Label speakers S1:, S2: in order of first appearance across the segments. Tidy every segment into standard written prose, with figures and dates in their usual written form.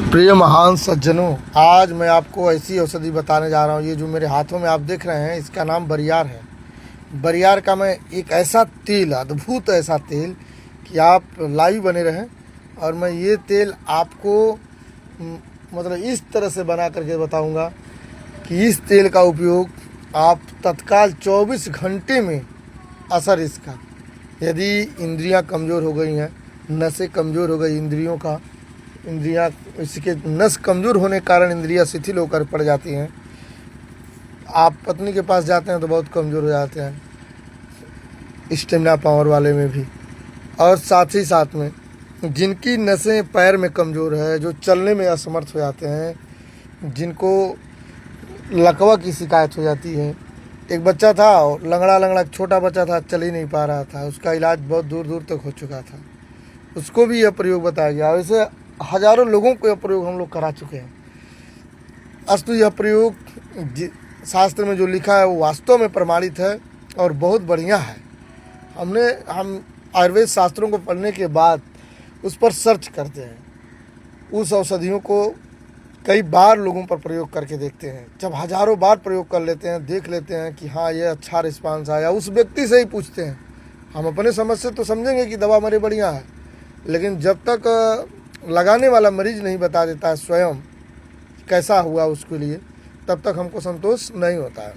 S1: प्रिय महान सज्जनों, आज मैं आपको ऐसी औषधि बताने जा रहा हूँ। ये जो मेरे हाथों में आप देख रहे हैं, इसका नाम बरियार है। बरियार का मैं एक ऐसा तेल, अद्भुत ऐसा तेल कि आप लाइव बने रहें। और मैं ये तेल आपको मतलब इस तरह से बना करके बताऊंगा कि इस तेल का उपयोग आप तत्काल 24 घंटे में असर इसका, यदि इंद्रियां कमज़ोर हो गई हैं, नसें कमज़ोर हो गई इंद्रियां इसके नस कमज़ोर होने के कारण इंद्रियां शिथिल होकर पड़ जाती हैं। आप पत्नी के पास जाते हैं तो बहुत कमज़ोर हो जाते हैं, स्टेमिना पावर वाले में भी। और साथ ही साथ में जिनकी नसें पैर में कमज़ोर है, जो चलने में असमर्थ हो जाते हैं, जिनको लकवा की शिकायत हो जाती है। एक बच्चा था, लंगड़ा छोटा बच्चा था, चल ही नहीं पा रहा था, उसका इलाज बहुत दूर दूर तक हो चुका था, उसको भी यह प्रयोग बताया गया। वैसे हज़ारों लोगों को यह प्रयोग हम लोग करा चुके हैं। अस्तु यह प्रयोग शास्त्र में जो लिखा है वो वास्तव में प्रमाणित है और बहुत बढ़िया है। हम आयुर्वेद शास्त्रों को पढ़ने के बाद उस पर सर्च करते हैं, उस औषधियों को कई बार लोगों पर प्रयोग करके देखते हैं। जब हज़ारों बार प्रयोग कर लेते हैं, देख लेते हैं कि हाँ ये अच्छा रिस्पांस आया, उस व्यक्ति से ही पूछते हैं। हम अपने समझ से तो समझेंगे कि दवा हमारी बढ़िया है, लेकिन जब तक लगाने वाला मरीज नहीं बता देता है स्वयं कैसा हुआ उसके लिए, तब तक हमको संतोष नहीं होता है।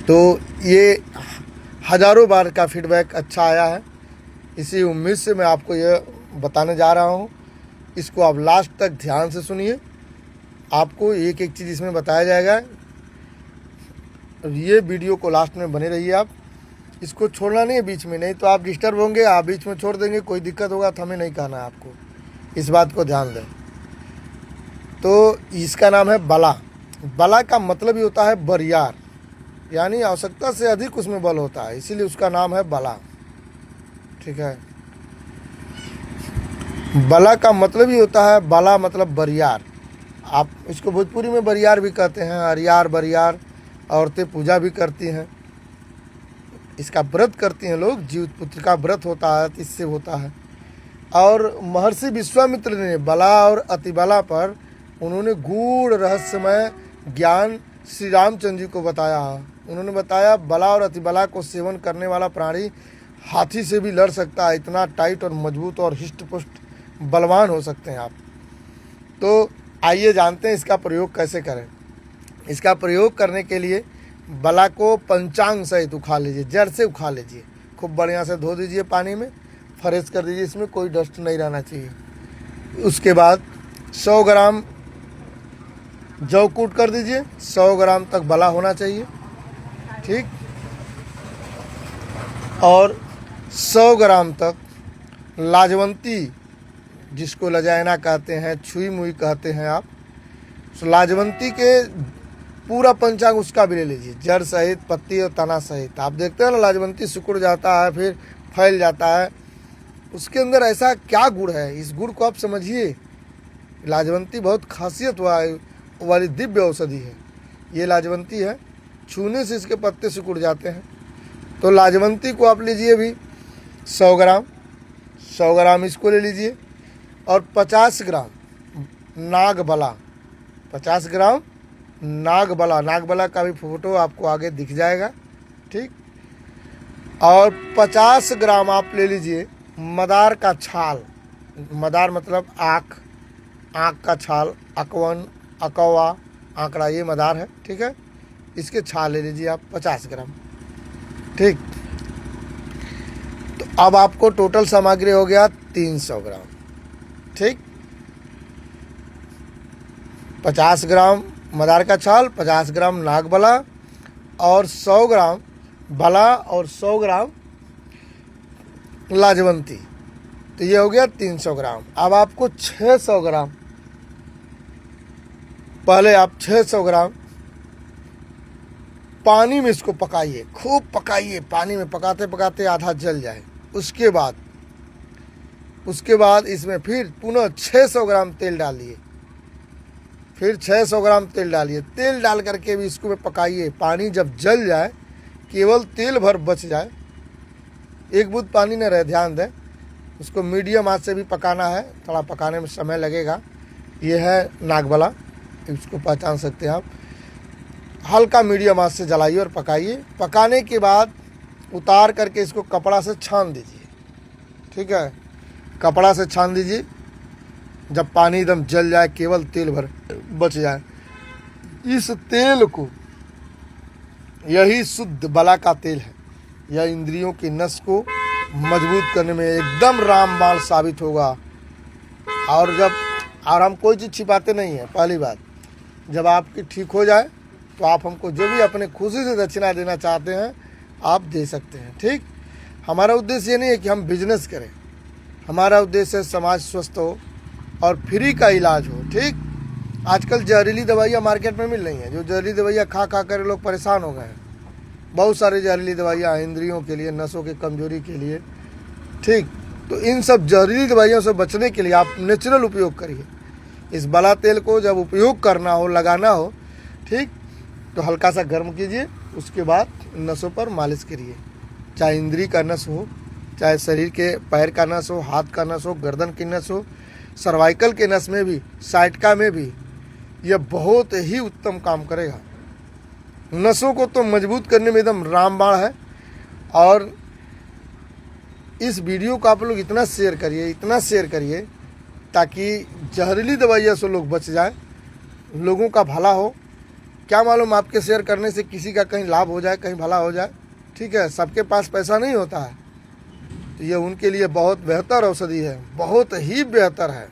S1: तो ये हज़ारों बार का फीडबैक अच्छा आया है, इसी उम्मीद से मैं आपको यह बताने जा रहा हूँ। इसको आप लास्ट तक ध्यान से सुनिए, आपको एक एक चीज़ इसमें बताया जाएगा। ये वीडियो को लास्ट में बने रहिए आप, इसको छोड़ना नहीं है बीच में, नहीं तो आप डिस्टर्ब होंगे। आप बीच में छोड़ देंगे, कोई दिक्कत होगा तो हमें नहीं कहना है आपको, इस बात को ध्यान दें। तो इसका नाम है बला। बला का मतलब ही होता है बरियार, यानी आवश्यकता से अधिक उसमें बल होता है, इसीलिए उसका नाम है बला। ठीक है, बला का मतलब ही होता है, बला मतलब बरियार। आप इसको भोजपुरी में बरियार भी कहते हैं, हरियार बरियार। औरतें पूजा भी करती हैं, इसका व्रत करती हैं लोग, जीवित पुत्र का व्रत होता है, इससे होता है। और महर्षि विश्वामित्र ने बला और अतिबला पर उन्होंने गूढ़ रहस्यमय ज्ञान श्री रामचंद्र जी को बताया। उन्होंने बताया बला और अतिबला को सेवन करने वाला प्राणी हाथी से भी लड़ सकता है, इतना टाइट और मजबूत और हिष्ट पुष्ट बलवान हो सकते हैं आप। तो आइए जानते हैं इसका प्रयोग कैसे करें। इसका प्रयोग करने के लिए बला को पंचांग सहित उखाड़ लीजिए, जड़ से उखाड़ लीजिए, खूब बढ़िया से धो दीजिए, पानी में फ्रेश कर दीजिए, इसमें कोई डस्ट नहीं रहना चाहिए। उसके बाद 100 ग्राम जौ कूट कर दीजिए, 100 ग्राम तक बला होना चाहिए, ठीक। और 100 ग्राम तक लाजवंती, जिसको लजायना कहते हैं, छुई मुई कहते हैं आप, तो लाजवंती के पूरा पंचांग उसका भी ले लीजिए, जड़ सहित, पत्ती और तना सहित। आप देखते हैं ना, लाजवंती सिकुड़ जाता है, फिर फैल जाता है, उसके अंदर ऐसा क्या गुण है, इस गुण को आप समझिए। लाजवंती बहुत खासियत वाली दिव्य औषधि है। ये लाजवंती है, छूने से इसके पत्ते सिकुड़ जाते हैं। तो लाजवंती को आप लीजिए भी 100 ग्राम इसको ले लीजिए। और 50 ग्राम नागबला, 50 ग्राम नागबला का भी फोटो आपको आगे दिख जाएगा, ठीक। और 50 ग्राम आप ले लीजिए मदार का छाल। मदार मतलब आँख का छाल, अकवन, अकवा, आंकड़ा, ये मदार है, ठीक है। इसके छाल ले लीजिए आप 50 ग्राम, ठीक। तो अब आपको टोटल सामग्री हो गया 300 ग्राम, ठीक। 50 ग्राम मदार का छाल, 50 ग्राम नागबला और 100 ग्राम बला और 100 ग्राम लाजवंती, तो ये हो गया 300 ग्राम। अब आपको 600 ग्राम, पहले आप 600 ग्राम पानी में इसको पकाइए, खूब पकाइए, पानी में पकाते पकाते आधा जल जाए। उसके बाद इसमें फिर पुनः 600 ग्राम तेल डालिए, फिर 600 ग्राम तेल डालिए। तेल डाल करके भी इसको पकाइए, पानी जब जल जाए, केवल तेल भर बच जाए, एक बूंद पानी न रहे, ध्यान दें। उसको मीडियम आंच से भी पकाना है, थोड़ा पकाने में समय लगेगा। ये है नागबला, इसको पहचान सकते हैं आप। हल्का मीडियम आंच से जलाइए और पकाइए। पकाने के बाद उतार करके इसको कपड़ा से छान दीजिए, ठीक है। कपड़ा से छान दीजिए, जब पानी एकदम जल जाए, केवल तेल भर बच जाए। इस तेल को, यही शुद्ध बला का तेल है, यह इंद्रियों की नस को मजबूत करने में एकदम रामबाण साबित होगा। और हम कोई चीज़ छिपाते नहीं हैं। पहली बात, जब आपकी ठीक हो जाए तो आप हमको जो भी अपने खुशी से दक्षिणा देना चाहते हैं आप दे सकते हैं, ठीक। हमारा उद्देश्य ये नहीं है कि हम बिजनेस करें, हमारा उद्देश्य है समाज स्वस्थ हो और फ्री का इलाज हो, ठीक। आजकल जहरीली दवाइयाँ मार्केट में मिल रही हैं, जो जहरीली दवाइयाँ खा कर लोग परेशान हो गए हैं। बहुत सारी जहरीली दवाइयाँ इंद्रियों के लिए, नसों की कमजोरी के लिए, ठीक। तो इन सब जहरीली दवाइयों से बचने के लिए आप नेचुरल उपयोग करिए। इस बला तेल को जब उपयोग करना हो, लगाना हो, ठीक, तो हल्का सा गर्म कीजिए, उसके बाद नसों पर मालिश करिए। चाहे इंद्री का नस हो, चाहे शरीर के पैर का नस हो, हाथ का नस हो, गर्दन की नस हो, सर्वाइकल के नस में भी, साइटिका में भी, यह बहुत ही उत्तम काम करेगा। नसों को तो मजबूत करने में एकदम रामबाण है। और इस वीडियो को आप लोग इतना शेयर करिए ताकि जहरीली दवाइयों से लोग बच जाए, लोगों का भला हो। क्या मालूम आपके शेयर करने से किसी का कहीं लाभ हो जाए, कहीं भला हो जाए, ठीक है। सबके पास पैसा नहीं होता है, तो ये उनके लिए बहुत बेहतर औषधि है, बहुत ही बेहतर है।